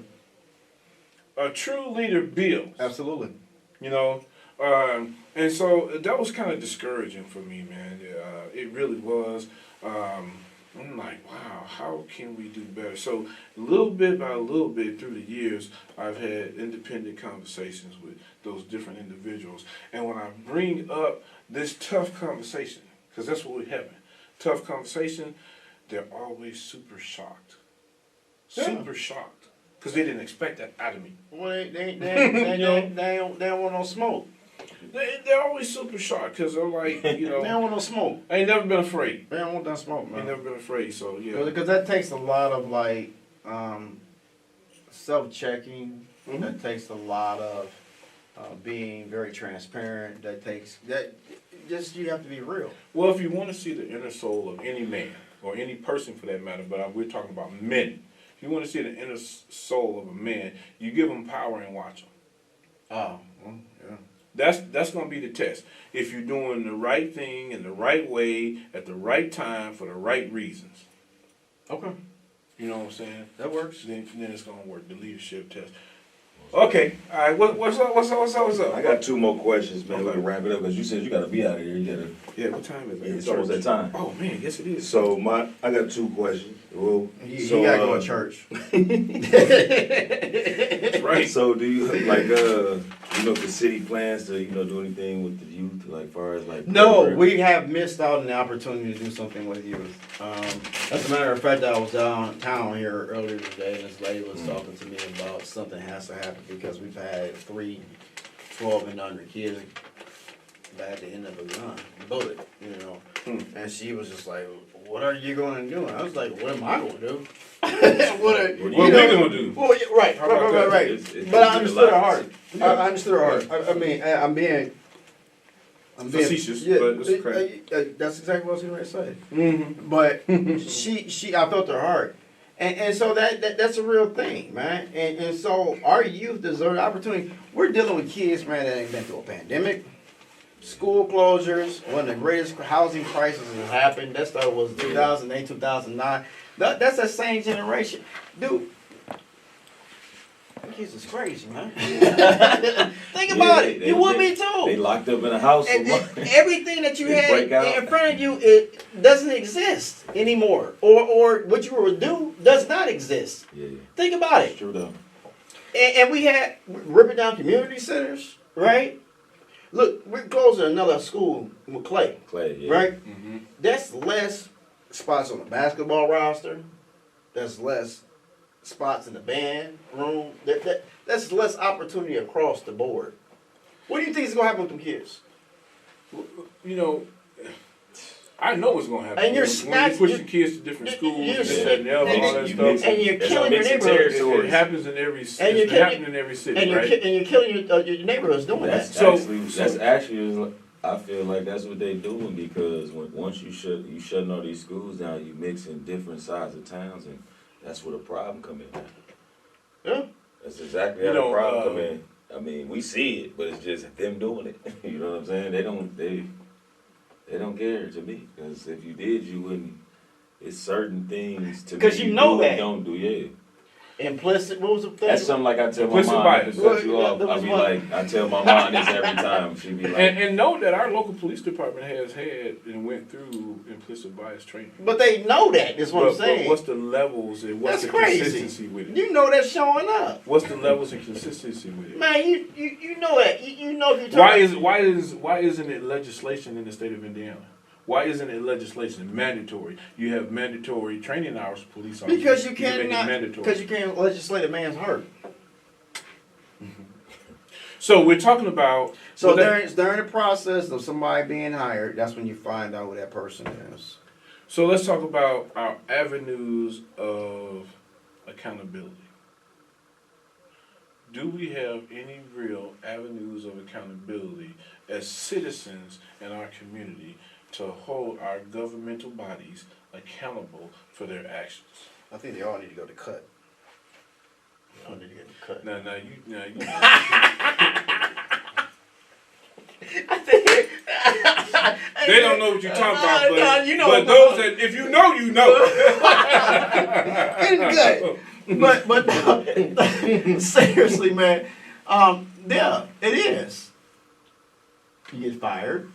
A true leader builds. Absolutely. And so that was kind of discouraging for me, man. It really was. I'm like, wow, how can we do better? So little bit by little bit through the years, I've had independent conversations with those different individuals. And when I bring up this tough conversation, because that's what we're having, tough conversation, they're always super shocked. Yeah. Super shocked. Because they didn't expect that out of me. Well, they don't want no smoke. They're always super shocked because they're like, They don't want no smoke. I ain't never been afraid. They don't want that smoke, I man. ain't never been afraid, so yeah. Because that takes a lot of self-checking. Mhm. That takes a lot of being very transparent. You have to be real. Well, if you want to see the inner soul of any man, or any person for that matter, but we're talking about men. If you want to see the inner soul of a man, you give him power and watch him. Oh, well, yeah. That's going to be the test. If you're doing the right thing in the right way, at the right time, for the right reasons. Okay. You know what I'm saying? That works. Then it's going to work, the leadership test. Okay, all right, what's up? I got 2 more questions, man. We Okay. can wrap it up because you said you got to be out of here. Yeah, what time is it? It's almost that time. Oh, man, yes it is. So I got 2 questions. Well, You gotta go to church. That's right. So do you the city plans to do anything with the youth, like far as like? No, programs? we have missed out on the opportunity to do something with youth. As a matter of fact, I was downtown here earlier today, and this lady was talking to me about something has to happen because we've had 3 12 and under kids at the end of a bullet, And she was just like, "What are you going to do?" And I was like, "What am I going to do?" What we gonna do? Well, yeah, right. How about that? Right. It's But I a understood her lot. heart. I understood her heart. I mean, I'm being Facetious, but it's correct. that's exactly what I was going to say. Mm-hmm. But I felt her heart, and so that's a real thing, man. And so our youth deserve the opportunity. We're dealing with kids, man, that ain't been through a pandemic, school closures, one of the greatest housing crises that happened. That stuff was 2008, 2009. That's that same generation, dude. Kids is crazy, man. Think about it. You would be too. They locked up in a house. And everything that you They had break out. in front of you, it doesn't exist anymore. Or what you would do does not exist. Yeah, Think about it's it. true though. And we had ripping down community centers, right? Look, we're closing another school with Clay, Clay, yeah. right? Mm-hmm. That's less spots on the basketball roster. That's less spots in the band room. That's less opportunity across the board. What do you think is going to happen with them kids? You know, I know what's gonna happen. And you're when snatching- you push your kids to different schools, you're this, that, and the other, all that you stuff. mix it. And you're There's killing a your mix of neighborhood. territories. It happens in every. And It's you're killing- happening in every city, And you're, right? and you're killing your neighborhoods doing That's that. So- actually that's actually I feel like that's what they doing because once you shutting all these schools down, you mixing different sides of towns, and that's where the problem come in. Yeah. That's exactly You how know, the problem come in. I mean, we see it, but it's just them doing it. You know what I'm saying? They don't care to me because if you did, you wouldn't. It's certain things to me 'Cause you know do and that. don't do. Yeah, Implicit, what was the thing? that's something like I tell my Implicit mom. bias. To cut you Well, off, that I was be one- like, I tell my mom this every time. She be like, And know that our local police department has had and went through implicit bias training. But they know that, is what I'm But saying. what's the levels and what's That's the crazy. consistency with it? You know that's showing up. What's the levels and consistency with it? Man, you know that. You know if you're Why isn't it legislation in the state of Indiana? Why isn't it legislation mandatory? You have mandatory training hours for police officers. Because you can make it cannot, mandatory. because you can't legislate a man's heart. So we're talking about. So well, that- during the process of somebody being hired, that's when you find out who that person is. So let's talk about our avenues of accountability. Do we have any real avenues of accountability as citizens in our community to hold our governmental bodies accountable for their actions? I think they all need to go to cut. They all need to get the cut. Now you. They don't know what you're talking about, but, No, you know but what those that, if you know, you know. It's good. But seriously, man, yeah, it is. You get fired,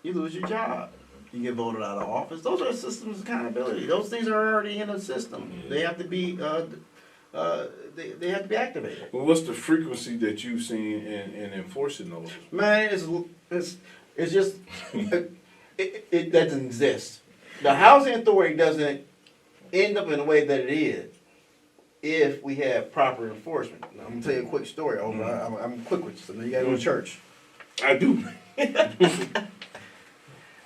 you lose your job. You get voted out of office. Those are systems of accountability. Those things are already in the system. They have to be they have to be activated. Well, what's the frequency that you've seen in enforcing those? Man, it's just it doesn't exist. The housing authority doesn't end up in the way that it is if we have proper enforcement. Now, I'm gonna tell you a quick story. I'm quick with you. So you gotta go to church. I do.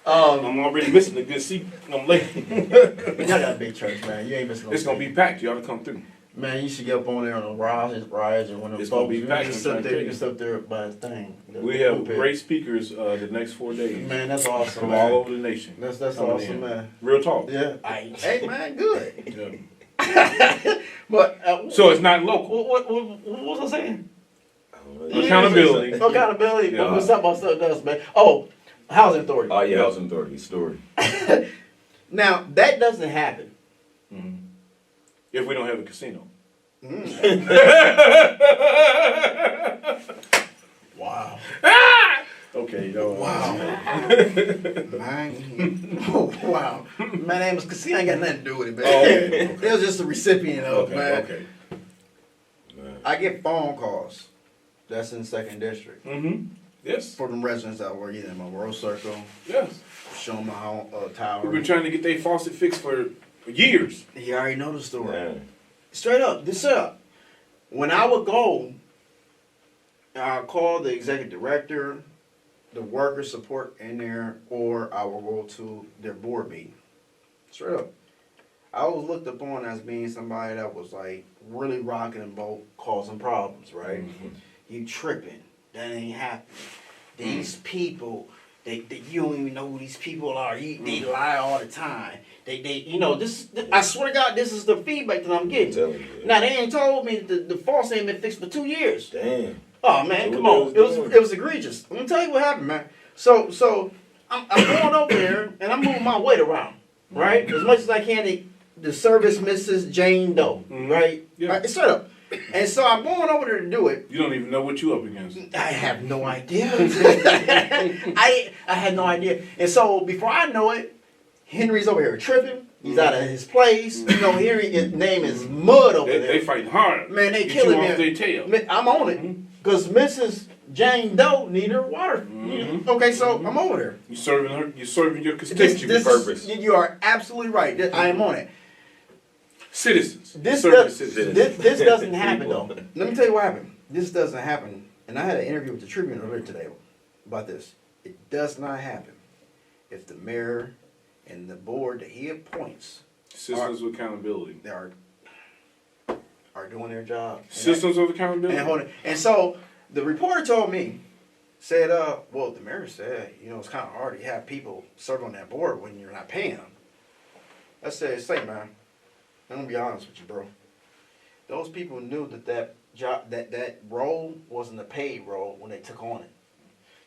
I'm already missing a good seat. I'm late. But y'all got a big church, man. You ain't missing no It's gonna be packed. You ought to come through. Man, you should get up on there on a rise and one of It's the gonna folks. be You packed, can I'm sit trying to there, tell you you. can sit there by the thing. We have pulpit. great speakers the next 4 days Man, that's awesome, from man. all over the nation. That's coming awesome, in. man. Real talk. Yeah. Hey, man, good. Yeah. But So it's not local. what was I saying? I don't know. Accountability. Accountability. Yeah. What's up about something else, man? Oh, housing authority. Oh yeah, housing authority story. Now that doesn't happen. Mhm. If we don't have a casino. Wow. Okay. Wow. Man. Oh, wow. My name is Casino. I ain't got nothing to do with it, man. Oh, okay. It was just a recipient of it, man. Okay. Man. I get phone calls. That's in 2nd District. Mm-hmm. Yes. For them residents that work either in my world circle, Yes. show them my home, tower. We've been trying to get their faucet fixed for years. He already know the story. Man. Straight up, this up. When I would go, I'll call the executive director, the worker support in there, or I will go to their board meeting. Straight up. I was looked upon as being somebody that was like really rocking the boat, causing problems, right? You tripping. That ain't happening. These people, you don't even know who these people are. They lie all the time. I swear to God, this is the feedback that I'm getting. Telling you. Now, they ain't told me the false ain't been fixed for 2 years. Damn. Oh, man, So come what on. they was It was egregious. I'm gonna tell you what happened, man. So I'm going over there, and I'm moving my weight around, right? As much as I can, the service Mrs. Jane Doe, right? Yeah. Right, straight up. And so I'm going over there to do it. You don't even know what you up against. I have no idea. I had no idea. And so before I know it, Henry's over here tripping. He's out of his place. Henry, his name is Mud over there. They fighting hard. Man, they Get killing you me. off their tail. I'm on it. Because Mrs. Jane Doe need her water. Okay, so I'm over there. You serving your constituent purpose. You are absolutely right. I am on it. Citizens. This doesn't happen though. Let me tell you what happened. This doesn't happen. And I had an interview with the Tribune earlier today about this. It does not happen if the mayor and the board that he appoints Systems of accountability. they are doing their job. Systems of accountability. And so the reporter told me, said, well, the mayor said, it's kind of hard to have people serve on that board when you're not paying them. I said, man, I'm gonna be honest with you, bro. Those people knew that job, that role wasn't a paid role when they took on it.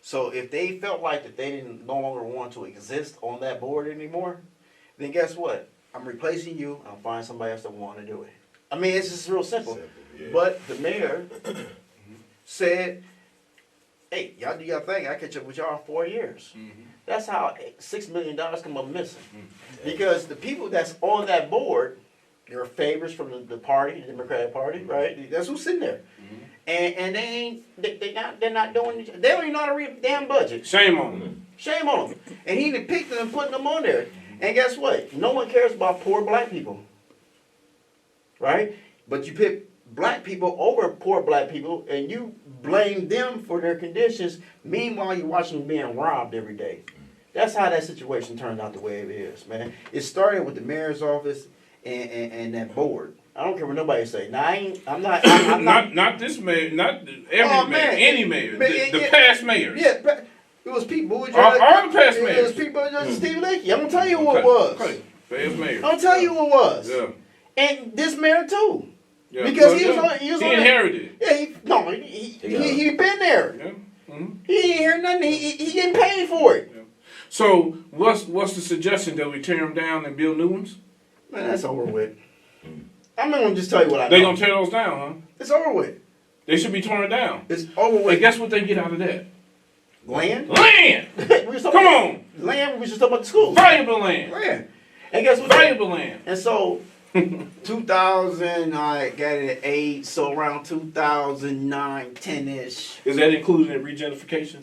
So if they felt like that they didn't no longer want to exist on that board anymore, then guess what? I'm replacing you. I'll find somebody else that want to do it. I mean, it's just real simple. Yeah. But the mayor said, "Hey, y'all do your thing. I catch up with y'all in 4 years." That's how $6 million come up missing. Because the people that's on that board, they're favorites from the party, the Democratic Party, right? That's who's sitting there. And they're not doing, they don't even know how to read a damn budget. Shame on them. Shame on them. And he even picked them and putting them on there. And guess what? No one cares about poor black people. Right? But you pick black people over poor black people and you blame them for their conditions. Meanwhile, you watch them being robbed every day. That's how that situation turned out the way it is, man. It started with the mayor's office and that board. I don't care what nobody say. Now I'm not. Not this mayor. Not every mayor. Any mayor. The past mayors. Yeah, it was Pete Buttigieg. All the past mayors. It was Pete Buttigieg, Steve Lakey. I'm gonna tell you who it was. Okay. Past mayor. I'm gonna tell you who it was. Yeah. And this mayor too. Yeah. Because he inherited it. Yeah, he been there. Yeah. Mm-hmm. He ain't hear nothing. He getting paid for it. Yeah. So what's the suggestion, that we tear them down and build new ones? Man, that's over with. I'm not gonna just tell you what I know. They gonna tear those down, huh? It's over with. They should be torn down. It's over with. And guess what they get out of that? Land? Land! Come on! Land, we just talking about the school. Valuable land. Land. And guess what? Valuable land. And so, 2000, I got it at 8, so around 2009, 10-ish. Is that included in regentrification?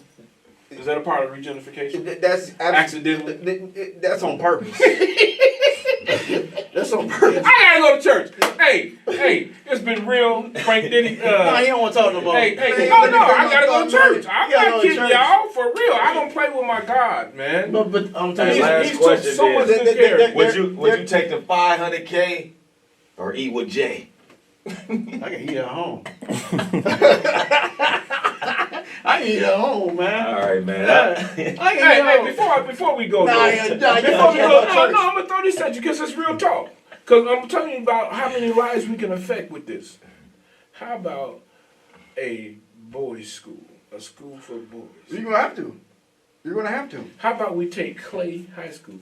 Is that a part of regentrification? That's Accidentally? That's on purpose. That's on purpose. I gotta go to church. Hey, it's been real. Frank Diddy. No, he don't want to talk no more. No, I gotta go to church. I'm not kidding y'all, for real. I don't play with my God, man. But I'm telling you, Last question so much is, good character. would you take the $500K or eat with Jay? I can eat at home. I can eat at home, man. All right, man. Before we go, I'm gonna throw this at you because it's real talk. Because I'm telling you about how many lives we can affect with this. How about a boys' school, a school for boys? You're gonna have to. You're gonna have to. How about we take Clay High School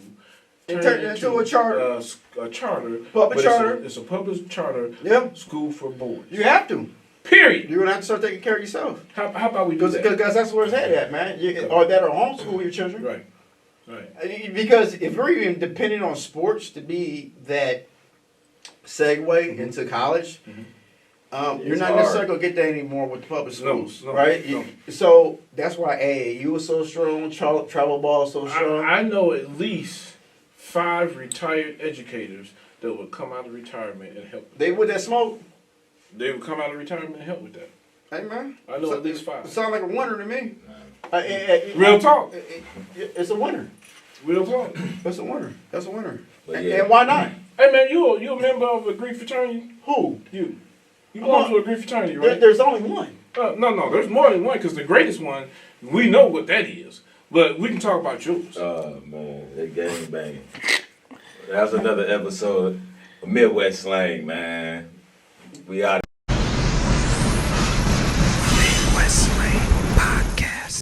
And turn it into a charter. A charter. Public charter. It's a public charter. Yep. School for boys. You have to. Period. You're gonna have to start taking care of yourself. How about we do that? Because that's where it's at, man. Or that, or homeschool your children. Right. Because if you're even depending on sports to be that segue into college, you're not necessarily gonna get that anymore with the public schools, right? No. So that's why AAU is so strong, travel ball is so strong. I know at least 5 retired educators that will come out of retirement and help. They with that smoke. They would come out of retirement and help with that. Hey man, I know at least 5. Sound like a winner to me. Real talk. It's a winner. Real talk. That's a winner. That's a winner. But yeah. And why not? Hey man, you a member of a Greek fraternity? Who? You belong to a Greek fraternity, right? There's only one. No, there's more than one because the greatest one, we know what that is. But we can talk about yours. Oh man, that gang banging. That was another episode of Midwest Slang, man. We out.